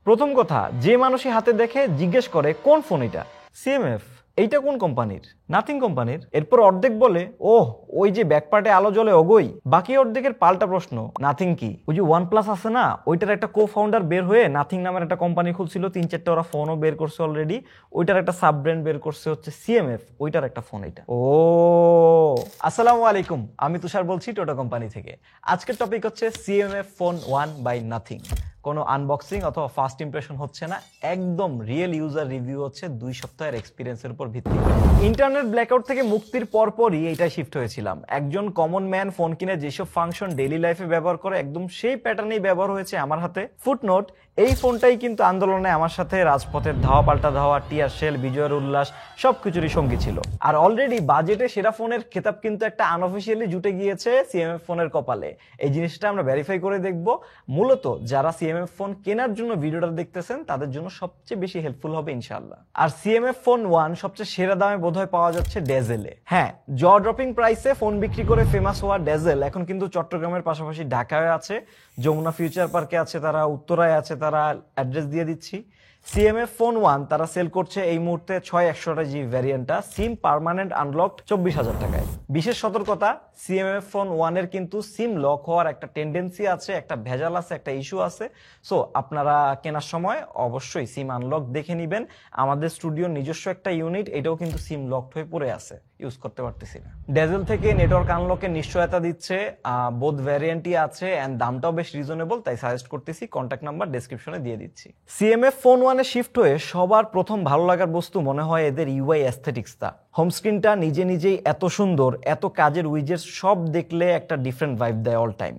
প্রথম কথা, যে মানুষই হাতে দেখে জিজ্ঞেস করে কোন ফোন এটা, সিএমএফ এইটা কোন কোম্পানির, নাথিং কোম্পানির। এরপর অর্ধেক বলে ওহ ওই যে ব্যাকপার্টে আলো জ্বলে ওগোই। বাকি অর্ধেকের পাল্টা প্রশ্ন, নাথিং কি? ওই যে OnePlus আছে না, ওইটার একটা কো ফাউন্ডার বের হয়ে নাথিং নামের একটা কোম্পানি খুলছিল, 3-4টা ওরা ফোনও বের করছে অলরেডি। ওইটার একটা সাব ব্র্যান্ড বের করছে হচ্ছে সিএমএফ, ওইটার একটা ফোন এটা। ও আসসালামু আলাইকুম, আমি তুষার বলছি টোটো কোম্পানি থেকে। আজকের টপিক হচ্ছে সিএমএফ ফোন 1 বাই নাথিং। কোনো আনবক্সিং অথবা ফার্স্ট ইমপ্রেশন হচ্ছে না, একদম রিয়েল ইউজার রিভিউ হচ্ছে 2 সপ্তাহের এক্সপিরিয়েন্সের উপর ভিত্তি করে। ইন্টারনেট ব্ল্যাকআউট থেকে মুক্তির পরপরই এইটাই শিফট হয়েছিলাম। একজন কমন ম্যান ফোন কিনে যেসব ফাংশন ডেইলি লাইফে ব্যবহার করে একদম সেই প্যাটার্নেই ব্যবহার হয়েছে আমার হাতে। ফুটনোট, এই ফোনটাই কিন্তু আন্দোলনে আমার সাথে রাজপথের ধাওয়া পাল্টা ধাওয়া, টিয়ার শেল, বিজয়ের উল্লাস সবকিছুরই সঙ্গী ছিল। আর অলরেডি বাজেটে সেরা ফোনের খেতাব কিন্তু একটা আনঅফিসিয়ালি জুটে গিয়েছে সিএমএফ ফোনের কপালে। এই জিনিসটা আমরা ভেরিফাই করে দেখব। মূলত যারা সিএমএফ ফোন কেনার জন্য ভিডিওটা দেখতেছেন তাদের জন্য সবচেয়ে বেশি হেল্পফুল হবে ইনশাআল্লাহ। আর সিএমএফ ফোন 1 সবচেয়ে সেরা দামে বোধহয় পাওয়া যাচ্ছে ডেজেলে। হ্যাঁ, জ ড্রপিং প্রাইসে ফোন বিক্রি করে ফেমাস হওয়া ডেজেল এখন কিন্তু চট্টগ্রামের পাশাপাশি ঢাকায় আছে, যমুনা ফিউচার পার্কে আছে, তারা উত্তরায় আছে, তারা অ্যাড্রেস দিয়ে দিচ্ছি। সিএমএফ ফোন 1 তারা সেল করছে এই মুহূর্তে 6128GB ভ্যারিয়েন্টটা, সিম পার্মানেন্ট আনলক 24,000 টাকায়। বিশেষ সতর্কতা, সিএমএফ ফোন 1 এর কিন্তু সিম লক হওয়ার একটা টেন্ডেন্সি আছে, একটা ভেজাল আছে, একটা ইস্যু আছে। সো আপনারা কেনার সময় অবশ্যই সিম আনলক দেখে নেবেন। আমাদের স্টুডিওর নিজস্ব একটা ইউনিট, এটাও কিন্তু সিম লকড হয়ে পড়ে আছে, ইউজ করতে পারতেছি না। ডেজেল থেকে নেটওয়ার্ক আনলকের নিশ্চয়তা দিচ্ছে, বোথ ভ্যারিয়েন্টই আছে এন্ড দামটাও বেশ রিজনেবল, তাই সাজেস্ট করতেছি। কন্ট্যাক্ট নাম্বার ডেসক্রিপশনে দিয়ে দিচ্ছি। সিএমএফ ফোন 1 এ শিফট হয়ে সবার প্রথম ভালো লাগার বস্তু মনে হয় এদের ইউআই অ্যাস্থেটিক্সটা। হোম স্ক্রিনটা নিজে নিজেই এত সুন্দর, এত কাজের উইজেটস সব দেখলে একটা ডিফারেন্ট ভাইব দেয় অল টাইম।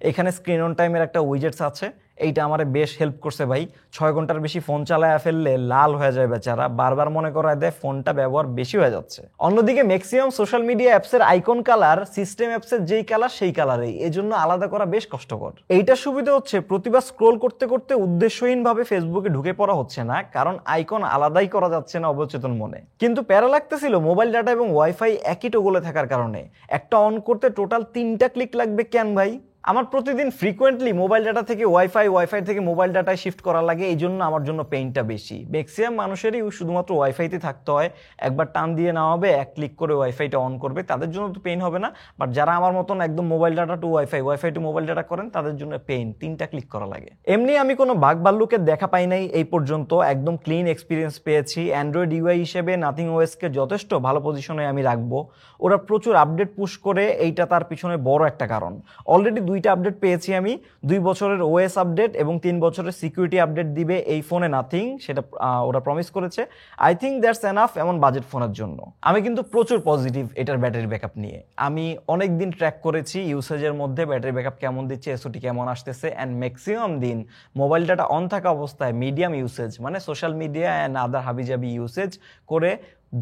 এখানে স্ক্রিন অন টাইমের একটা উইজেটস আছে, এইটা আমার বেশ হেল্প করছে ভাই। 6 ঘন্টার বেশি ফোন চালায় ফেললে লাল হয়ে যায় বেচারা, বারবার মনে করায় দেয় ফোনটা ব্যবহার বেশি হয়ে যাচ্ছে। অন্যদিকে ম্যাক্সিমাম সোশ্যাল মিডিয়া অ্যাপসের আইকন কালার সিস্টেম অ্যাপসের যেই কালার সেই কালারেই, এজন্য আলাদা করা বেশ কষ্টকর। এইটার সুবিধা হচ্ছে প্রতিবার স্ক্রোল করতে করতে উদ্দেশ্যহীনভাবে ফেসবুকে ঢুকে পড়া হচ্ছে না, কারণ আইকন আলাদাই করা যাচ্ছে না অবচেতন মনে। কিন্তু প্যারা লাগতেছিল মোবাইল ডাটা এবং ওয়াইফাই একই টোগলে থাকার কারণে। একটা অন করতে টোটাল 3টা ক্লিক লাগবে কেন ভাই? আমার প্রতিদিন ফ্রিকোয়েন্টলি মোবাইল ডাটা থেকে ওয়াইফাই থেকে মোবাইল ডাটায় শিফট করা লাগে, এই জন্য আমার জন্য পেইনটা বেশি। ম্যাক্সিমাম মানুষেরই শুধুমাত্র ওয়াইফাইতে থাকতে হয়, একবার টান দিয়ে নেওয়া হবে, এক ক্লিক করে ওয়াইফাইটা অন করবে, তাদের জন্য তো পেইন হবে না। বাট যারা আমার মতন একদম mobile data to wifi to mobile data করেন, তাদের জন্য পেইন, 3টা ক্লিক করা লাগে। এমনি আমি কোনো বাগ ভাল্লুকের দেখা পাই নাই এই পর্যন্ত, একদম ক্লিন এক্সপিরিয়েন্স পেয়েছি। অ্যান্ড্রয়েড ইউআই হিসেবে নাথিং ওএসকে যথেষ্ট ভালো পজিশনে আমি রাখবো। ওরা প্রচুর আপডেট পুশ করে, এইটা তার পিছনে বড় একটা কারণ। অলরেডি 2টা আপডেট পেয়েছি আমি, 2 বছরের ওএস আপডেট এবং 3 বছরের সিকিউরিটি আপডেট দিবে এই ফোনে নাথিং, সেটা ওরা প্রমিস করেছে। আই থিঙ্ক দ্যাটস এনাফ এমন বাজেট ফোনের জন্য। আমি কিন্তু প্রচুর পজিটিভ এটার ব্যাটারি ব্যাকআপ নিয়ে। আমি অনেক দিন ট্র্যাক করেছি ইউসেজের মধ্যে ব্যাটারি ব্যাকআপ কেমন দিচ্ছে, এসওটি কেমন আসতেছে, অ্যান্ড ম্যাক্সিমাম দিন মোবাইল ডাটা অন থাকা অবস্থায় মিডিয়াম ইউসেজ, মানে সোশ্যাল মিডিয়া অ্যান্ড আদার হাবিজাবি ইউসেজ করে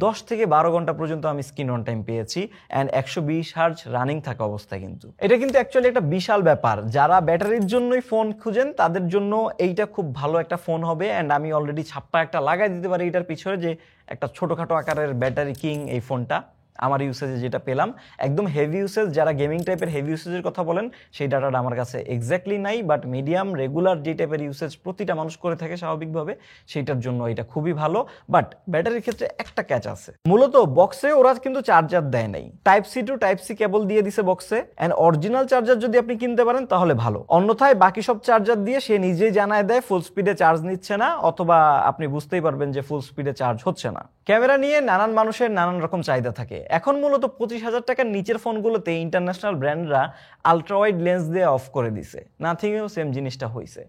10 থেকে 12 ঘন্টা পর্যন্ত আমি স্ক্রিন অন টাইম পেয়েছি, অ্যান্ড 120 হার্জ রানিং থাকা অবস্থায়। কিন্তু এটা কিন্তু অ্যাকচুয়ালি একটা বিশাল ব্যাপার। যারা ব্যাটারির জন্যই ফোন খুঁজেন তাদের জন্য এইটা খুব ভালো একটা ফোন হবে। অ্যান্ড আমি অলরেডি ছাপ্পা একটা লাগাই দিতে পারি এটার পিছনে, যে একটা ছোটোখাটো আকারের ব্যাটারি কিং এই ফোনটা আমার ইউসেজে যেটা পেলাম। একদম হেভি ইউসেজ, যারা গেমিং টাইপের হেভি ইউসেজের কথা বলেন, সেই ডাটাটা আমার কাছে এক্স্যাক্টলি নাই। বাট মিডিয়াম রেগুলার যে টাইপের ইউসেজ প্রতিটা মানুষ করে থাকে স্বাভাবিকভাবে, সেইটার জন্য এটা খুবই ভালো। বাট ব্যাটারির ক্ষেত্রে একটা ক্যাচ আছে। মূলত বক্সে ওরা কিন্তু চার্জার দেয় নাই, type C to type C cable দিয়ে দিছে বক্সে। অ্যান্ড অরিজিনাল চার্জার যদি আপনি কিনতে পারেন তাহলে ভালো, অন্যথায় বাকি সব চার্জার দিয়ে সে নিজেই জানায় দেয় ফুল স্পিডে চার্জ নিচ্ছে না, অথবা আপনি বুঝতেই পারবেন যে ফুল স্পিডে চার্জ হচ্ছে না। ক্যামেরা নিয়ে নানান মানুষের নানান রকম চাহিদা থাকে। এখন মূলত 25,000 টাকার নিচের ফোনগুলোতে ইন্টারন্যাশনাল ব্র্যান্ডরা আলট্রাওয়াইড লেন্স দিয়ে অফ করে দিছে, নাথিংয়েও সেম জিনিসটা হয়েছে।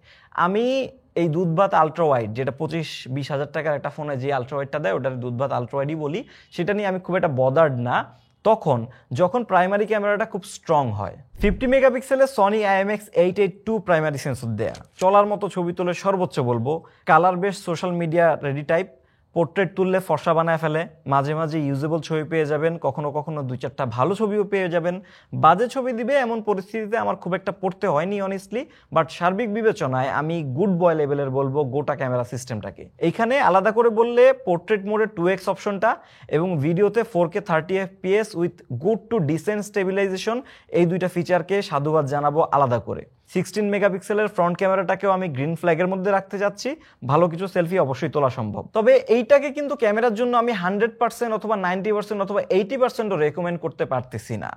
আমি এই দুধভাত আলট্রাওয়াইড, যেটা 25-20 হাজার টাকার একটা ফোনে যে আলট্রাওয়াইডটা দেয় ওটার দুধভাত আলট্রাওয়াইডই বলি, সেটা নিয়ে আমি খুব একটা বদার্ড না। যখন প্রাইমারি ক্যামেরাটা খুব স্ট্রং হয়, 50 মেগাপিক্সেলের সনি IMX882 প্রাইমারি সেন্সর দেয়া, চলার মতো ছবি তুলে সর্বোচ্চ বলবো, colour base social media ready type, portrait তুললে ফর্সা বানায় ফেলে, মাঝে মাঝে ইউজেবল ছবি পেয়ে যাবেন, কখনো কখনো 2-4টা ভালো ছবিও পেয়ে যাবেন। বাজে ছবি দিবে এমন পরিস্থিতিতে আমার খুব একটা পড়তে হয়নি অনেস্টলি। বাট সার্বিক বিবেচনায় আমি গুড বয় লেভেলের বলবো গোটা ক্যামেরা সিস্টেমটাকে। এইখানে আলাদা করে বললে পোর্ট্রেট মোডে 2x অপশনটা এবং ভিডিওতে 4K 30 FPS with good to decent stabilisation, এই 2টা ফিচারকে সাধুবাদ জানাবো আলাদা করে। 16 মেগাপিক্সেলের ফ্রন্ট ক্যামেরাটাকেও আমি গ্রিন ফ্ল্যাগের মধ্যে রাখতে যাচ্ছি, ভালো কিছু সেলফি অবশ্যই তোলা সম্ভব। তবে এইটাকে কিন্তু ক্যামেরার জন্য আমি 100% অথবা 90% অথবা 80%ও রেকমেন্ড করতে পারতেছি না।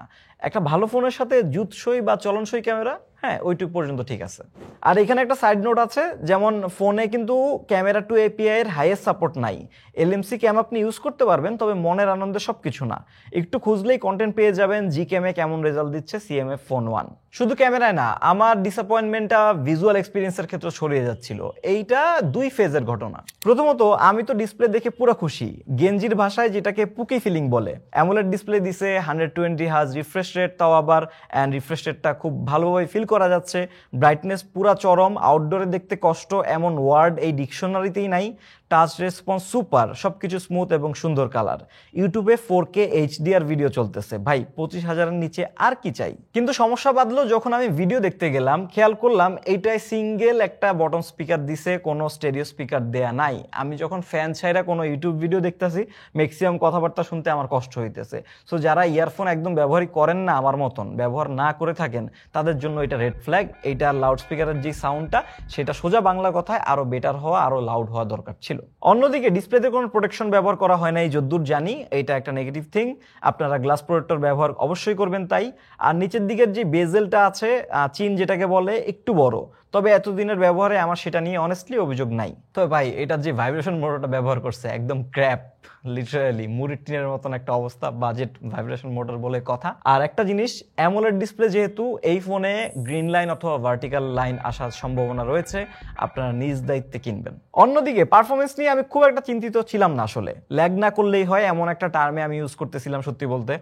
একটা ভালো ফোনের সাথে জুতসই বা চলনসই ক্যামেরা, হ্যাঁ ওইটুকু পর্যন্ত ঠিক আছে। আর এখানে একটা সাইড নোট আছে, যেমন ফোনে কিন্তু ক্যামেরা টু এপিআই এর হাইয়েস্ট সাপোর্ট নাই। এলএমসি ক্যাম আপনি ইউজ করতে পারবেন, তবে মনের আনন্দে সব কিছু না। একটু খুঁজলেই কন্টেন্ট পেয়ে যাবেন জি ক্যামে কেমন রেজাল্ট দিচ্ছে সিএমএফ ফোন 1। শুধু ক্যামেরায় না, আমার ডিসঅ্যাপয়েন্টমেন্টটা ভিজুয়াল এক্সপিরিয়েন্সের ক্ষেত্রে ছড়িয়ে যাচ্ছিল। এইটা দুই ফেজের ঘটনা। প্রথমত, আমি তো ডিসপ্লে দেখে পুরো খুশি, গেঞ্জির ভাষায় যেটাকে পুকি ফিলিং বলে। অ্যামোলেড ডিসপ্লে দিছে, 120 হার্জ রিফ্রেশ রেট, তাও আবার রিফ্রেশ রেটটা খুব ভালোভাবে ফিল করা যাচ্ছে। ব্রাইটনেস পুরা চরম, আউটডোরে দেখতে কষ্ট এমন ওয়ার্ড এই ডিকশনারিতেই নাই। টাচ রেসপন্স সুপার, সবকিছু স্মুথ এবং সুন্দর কালার। ইউটিউবে 4K HDR ভিডিও চলতেছে, ভাই 25,000-এর নিচে আর কি চাই। কিন্তু সমস্যা বাঁধলো যখন আমি ভিডিও দেখতে গেলাম, খেয়াল করলাম এইটাই সিঙ্গেল একটা বটন স্পিকার দিছে, কোনো স্টেরিও স্পিকার দেয়া নাই। আমি যখন ফ্যান ছাইরা কোনো ইউটিউব ভিডিও দেখতেছি, ম্যাক্সিমাম কথাবার্তা শুনতে আমার কষ্ট হইতেছে। সো যারা ইয়ারফোন একদম ব্যবহারই করেন না আমার মতন, ব্যবহার না করে থাকেন, তাদের জন্য এটা রেড ফ্ল্যাগ। এইটা লাউড স্পিকারের যে সাউন্ডটা, সেটা সোজা বাংলা কথায় আরো বেটার হওয়া, আরো লাউড হওয়া দরকার ছিল। অন্যদিকে ডিসপ্লেতে কোনো প্রোটেকশন ব্যবহার করা হয় নাই যদ্দূর জানি, এটা একটা নেগেটিভ থিং। আপনারা গ্লাস প্রোটেক্টর ব্যবহার অবশ্যই করবেন তাই। আর নিচের দিকের যে বেজেলটা আছে, চিন যেটাকে বলে, একটু বড়। তবে এতদিনের ব্যবহারে আমার সেটা নিয়ে অনেস্টলি অভিযোগ নাই। তবে ভাই এটার যে ভাইব্রেশন মোটরটা ব্যবহার করছে, একদম ক্র্যাপ, লিটারালি মুড়ির টিনের মতন একটা অবস্থা, বাজেট ভাইব্রেশন মোটর বলে কথা। আর একটা জিনিস, অ্যামোলেড ডিসপ্লে যেহেতু, এই ফোনে গ্রিন লাইন অথবা ভার্টিক্যাল লাইন আসার সম্ভাবনা রয়েছে, আপনারা নিজ দায়িত্বে কিনবেন। অন্যদিকে পারফরমেন্স নিয়ে আমি খুব একটা চিন্তিত ছিলাম না আসলে। ল্যাগ না করলেই হয় এমন একটা টার্মে আমি ইউজ করতেছিলাম সত্যি বলতে।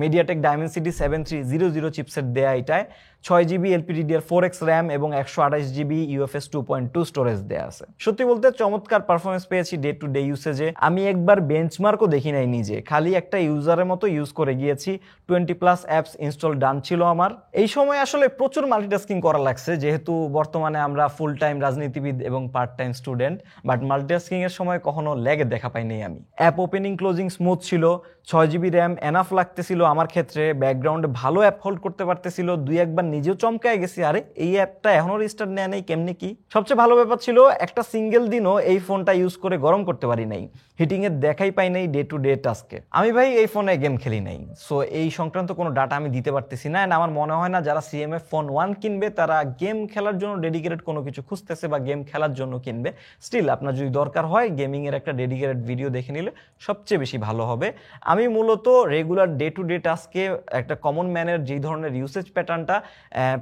মিডিয়াটেক ডায়মেনসিটি 7300 চিপসেট দেয়া এটায় 6GB LPDDR4X র্যাম এবং 128GB UFS 2.2 স্টোরেজ দেয়া আছে। সত্যি বলতে চমৎকার পারফরমেন্স পেয়েছি ডে টু ডে ইউসেজে। আমি একবার বেঞ্চমার্কও দেখি নাই নিজে, খালি একটা ইউজারের মতো ইউজ করে গিয়েছি। 20+ অ্যাপস ইনস্টল ডান ছিল আমার। এই সময় আসলে প্রচুর মাল্টিটাস্কিং করা লাগছে, যেহেতু বর্তমানে আমরা ফুল টাইম রাজনীতিবিদ এবং part time student. But multitasking এর সময় কখনো ল্যাগে দেখা পাইনি আমি। অ্যাপ ওপেনিং ক্লোজিং স্মুথ ছিল, 6GB র্যাম এনাফ লাগতেছিল আমার ক্ষেত্রে। ব্যাকগ্রাউন্ডে ভালো অ্যাপ হোল্ড করতে পারতেছিল, দুই একবার নিজেও চমকায় গেছি, আরে এই অ্যাপটা এখনো রিস্টার্ট নেয় নাই, কেমনি কি। সবচেয়ে ভালো ব্যাপার ছিল, একটা সিঙ্গেল দিনও এই ফোনটা ইউজ করে গরম করতে পারি নাই, হিটিং এর দেখাই পাই নাই ডে টু ডে টাস্কে। আমি ভাই এই ফোনে গেম খেলি নাই, সো এই সংক্রান্ত কোনো ডাটা আমি দিতে পারতেছি না। এন্ড আমার মনে হয় না যারা সিএমএফ ফোন 1 কিনবে তারা গেম খেলার জন্য ডেডিকেটেড কোনো কিছু খুঁজতেছে বা গেম খেলার জন্য কিনবে। স্টিল আপনার যদি দরকার হয় গেমিং এর একটা ডেডিকেটেড ভিডিও দেখে নিলে সবচেয়ে বেশি ভালো হবে। আমি মূলত রেগুলার ডে টু ডে টাস্কে একটা কমন ম্যানের যেই ধরনের ইউসেজ প্যাটার্নটা,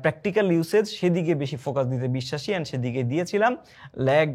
প্র্যাকটিক্যাল ইউসেজ, সেদিকে বেশি ফোকাস দিতে বিশ্বাসী, অ্যান্ড সেদিকে দিয়েছিলাম। ল্যাগ,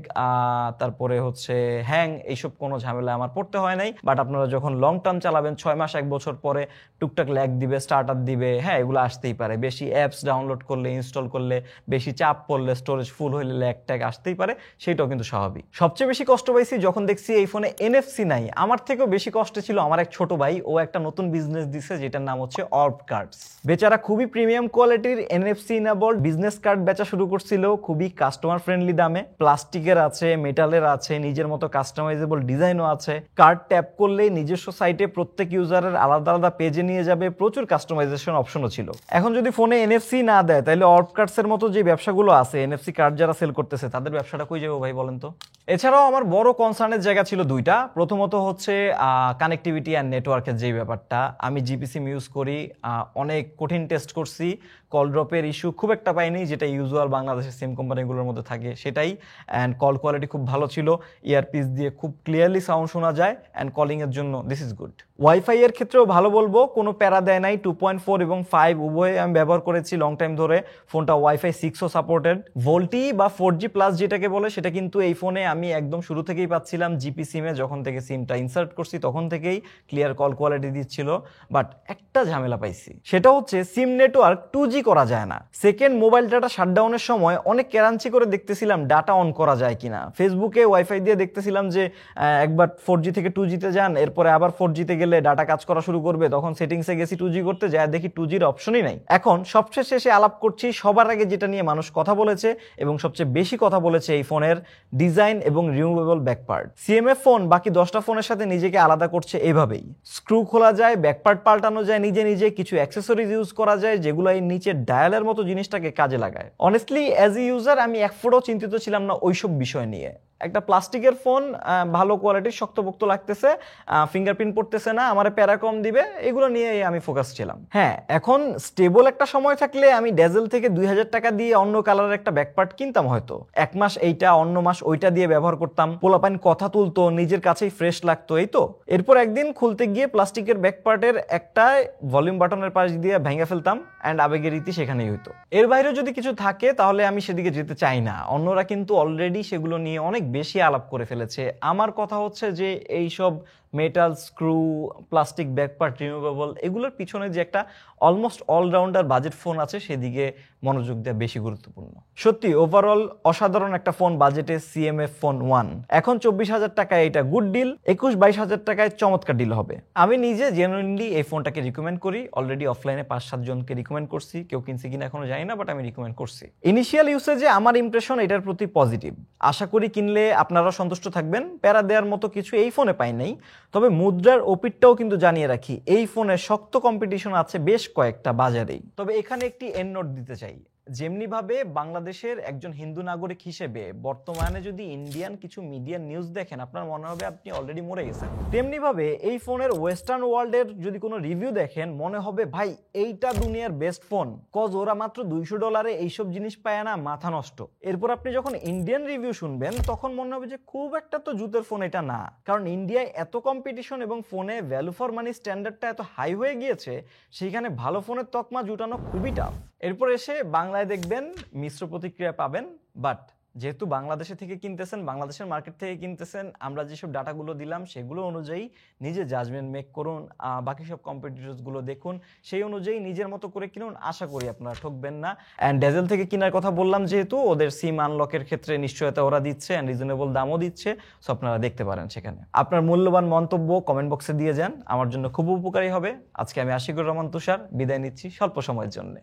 তারপরে হচ্ছে হ্যাং, এইসব কোনো ঝামেলা আমার পড়তে হয় নাই। বাট আপনারা যখন লং টার্ম চালাবেন, 6 মাস 1 বছর পরে টুকটাক ল্যাগ দিবে, স্টার্টার দিবে, হ্যাঁ এগুলো আসতেই পারে। বেশি অ্যাপস ডাউনলোড করলে, ইনস্টল করলে, বেশি চাপ পড়লে, স্টোরেজ ফুল হইলে ল্যাগ ট্যাগ আসতেই পারে, সেটাও কিন্তু স্বাভাবিক। সবচেয়ে বেশি কষ্ট পাইছি যখন দেখছি এই ফোনে NFC নাই। আমার থেকেও বেশি কষ্ট ছিল আমার এক ছোট ভাই, ও একটা নতুন বিজনেস দিছে যেটার নাম হচ্ছে অর্ব কার্ডস। বেচারা খুবই প্রিমিয়াম কোয়ালিটির NFC ইনেবলড বিজনেস কার্ড বেচা শুরু করছিল, খুবই কাস্টমার ফ্রেন্ডলি দামে। প্লাস্টিকের আছে, মেটালের আছে, নিজের মতো কাস্টমাইজেবল ডিজাইনও আছে। কার্ড ট্যাপ করলে নিজস্ব সাইটে প্রত্যেক ইউজারের আলাদা আলাদা পেজে নিয়ে যাবে, প্রচুর কাস্টমাইজেশন অপশনও ছিল। এখন যদি ফোনে NFC না দেয়, তাহলে অর্ব কার্ডস এর মতো যে ব্যবসাগুলো আছে, NFC কার্ড যারা সেল করতেছে, তাদের ব্যবসাটা কই যাবে ভাই বলেন তো? এছাড়াও আমার বড় কনসার্নের জায়গা ছিল দুইটা। প্রথমত হচ্ছে কানেক্টিভিটি অ্যান্ড নেটওয়ার্কের যেই ব্যাপারটা। আমি জিপি সিম ইউজ করি, অনেক কঠিন টেস্ট করছি, কল ড্রপের ইস্যু খুব একটা পাইনি, যেটা ইউজুয়াল বাংলাদেশের সিম কোম্পানিগুলোর মধ্যে থাকে সেটাই। অ্যান্ড কল কোয়ালিটি খুব ভালো ছিল, ইয়ারপিস দিয়ে খুব ক্লিয়ারলি সাউন্ড শোনা যায়, অ্যান্ড কলিংয়ের জন্য দিস ইজ গুড। ওয়াইফাই এর ক্ষেত্রেও ভালো বলবো, কোনো প্যারা দেয় নাই। 2.4 এবং 5 উভয়ে আমি ব্যবহার করেছি লং টাইম ধরে। ফোনটা ওয়াইফাই 6ও সাপোর্টেড। ভোল্টি বা 4G প্লাস যেটাকে বলে, সেটা কিন্তু এই ফোনে আমি একদম শুরু থেকেই পাচ্ছিলাম। জিপি সিমে যখন থেকে সিমটা ইনসার্ট করছি তখন থেকেই ক্লিয়ার কল কোয়ালিটি দিচ্ছিল। বাট একটা ঝামেলা পাইছি, সেটা হচ্ছে সিম নেটওয়ার্ক 2G করা যায় না। সেকেন্ড মোবাইল ডাটা শাটডাউনের সময় অনেক কেরাঞ্চি করে দেখতেছিলাম ডাটা অন করা যায় কিনা। ফেসবুকে ওয়াইফাই দিয়ে দেখতেছিলাম যে একবার 4G থেকে 2G-তে যান, এরপরে আবার 4G-তে গেলে ডাটা কাজ করা শুরু করবে। তখন সেটিংসে গেছি 2G করতে, যায় দেখি 2G-র অপশনই নাই। এখন সবচেয়ে শেষে আলাপ করছি সবার আগে যেটা নিয়ে মানুষ কথা বলেছে এবং সবচেয়ে বেশি কথা বলেছে এই ফোনের, ডিজাইন এবং রিমুভেবল ব্যাকপার্ট। সিএমএফ ফোন বাকি 10টা ফোনের সাথে নিজেকে আলাদা করছে এভাবেই। স্ক্রু খোলা যায়, ব্যাকপার্ট পাল্টানো যায় নিজে নিজে, কিছু অ্যাক্সেসরিজ ইউজ করা যায় যেগুলো এই নিচের ডায়ালের মতো জিনিসটাকে কাজে লাগায়। অনেস্টলি অ্যাজ এ ইউজার আমি এক ফুটও চিন্তিত ছিলাম না ওইসব বিষয় নিয়ে। একটা প্লাস্টিকের ফোন, ভালো কোয়ালিটির, শক্তপোক্ত লাগতেছে, ফিঙ্গারপ্রিন্ট পড়তেছে না, আমার প্যারা কম দিবে, এগুলো নিয়ে আমি ফোকাস ছিলাম। হ্যাঁ, এখন স্টেবল একটা সময় থাকলে আমি ডেজেল থেকে 2000 টাকা দিয়ে অন্য কালারের একটা ব্যাকপার্ট কিনতাম হয়তো। এক মাস এইটা, অন্য মাস ওইটা দিয়ে ব্যবহার করতাম, পোলাপাইন কথা তুলতো, নিজের কাছেই ফ্রেশ লাগতো, এই তো। এরপর একদিন খুলতে গিয়ে প্লাস্টিকের ব্যাকপার্টের একটা ভলিউম বাটনের পাশ দিয়ে ভেঙে ফেলতাম, অ্যান্ড আবেগের রীতি সেখানেই হইতো। এর বাইরে যদি কিছু থাকে তাহলে আমি সেদিকে যেতে চাই না। অন্যরা কিন্তু অলরেডি সেগুলো নিয়ে অনেক বেশি আলাপ করে ফেলেছে। আমার কথা হচ্ছে যে এইসব metal, screw, plastic back part, removable, এগুলোর পিছনে যে একটা অলমোস্ট অলরাউন্ডার বাজেট ফোন আছে সেদিকে মনোযোগ দেওয়া বেশি গুরুত্বপূর্ণ। সত্যি ওভারঅল অসাধারণ একটা ফোন বাজেটে সিএমএফ ফোন 1। এখন 24,000 টাকায় এটা গুড ডিল, 21-22 টাকায় চমৎকার ডিল হবে। আমি নিজে জেনুইনলি এই ফোনটাকে রিকমেন্ড করি। অলরেডি অফলাইনে 5-7 জনকে রিকমেন্ড করছি, কেউ কিনছে কিনা এখনো জানি না, বাট আমি রিকমেন্ড করছি। ইনিশিয়াল ইউসেজে আমার ইমপ্রেশন এটার প্রতি পজিটিভ। আশা করি কিনলে আপনারা সন্তুষ্ট থাকবেন। প্যারা দেওয়ার মতো কিছু এই ফোনে পাই নাই, তবে মুদ্রার ওপিটটাও কিন্তু জানিয়ে রাখি, এই ফোনে শক্ত কম্পিটিশন আছে বেশ কয়েকটা বাজারেই। তবে এখানে একটি এন্ড নোট দিতে চাই, যেমনিভাবে বাংলাদেশের একজন হিন্দু নাগরিক হিসেবে বর্তমানে যদি ইন্ডিয়ান কিছু মিডিয়া নিউজ দেখেন আপনার মনে হবে আপনি অলরেডি মরে গেছেন, তেমনিভাবে এই ফোনের ওয়েস্টার্ন ওয়ার্ল্ডের যদি কোনো রিভিউ দেখেন মনে হবে ভাই এইটা দুনিয়ার বেস্ট ফোন, কজ ওরা মাত্র $200 এইসব জিনিস পায় না, মাথা নষ্ট। এরপর আপনি যখন ইন্ডিয়ান রিভিউ শুনবেন তখন মনে হবে যে খুব একটা তো জুতের ফোন এটা না, কারণ ইন্ডিয়ায় এত কম্পিটিশন এবং ফোনে ভ্যালু ফর মানি স্ট্যান্ডার্ডটা এত হাই হয়ে গিয়েছে, সেখানে ভালো ফোনের তকমা জুটানো খুবই টাফ। এরপর এসে বাংলায় দেখবেন মিশ্র প্রতিক্রিয়া পাবেন, বাট যেহেতু বাংলাদেশে থেকে কিনতেছেন, বাংলাদেশের মার্কেট থেকে কিনতেছেন, আমরা যেসব ডাটাগুলো দিলাম সেগুলো অনুযায়ী নিজে জাজমেন্ট মেক করুন, বাকি সব কম্পিটিটরসগুলো দেখুন, সেই অনুযায়ী নিজের মতো করে কিনুন। আশা করি আপনারা ঠকবেন না। অ্যান্ড ডেজেল থেকে কেনার কথা বললাম যেহেতু, ওদের সিম আনলকের ক্ষেত্রে নিশ্চয়তা ওরা দিচ্ছে অ্যান্ড রিজনেবল দামও দিচ্ছে, সো আপনারা দেখতে পারেন সেখানে। আপনার মূল্যবান মন্তব্য কমেন্ট বক্সে দিয়ে যান, আমার জন্য খুব উপকারী হবে। আজকে আমি আশিকুর রহমান তুষার বিদায় নিচ্ছি স্বল্প সময়ের জন্য।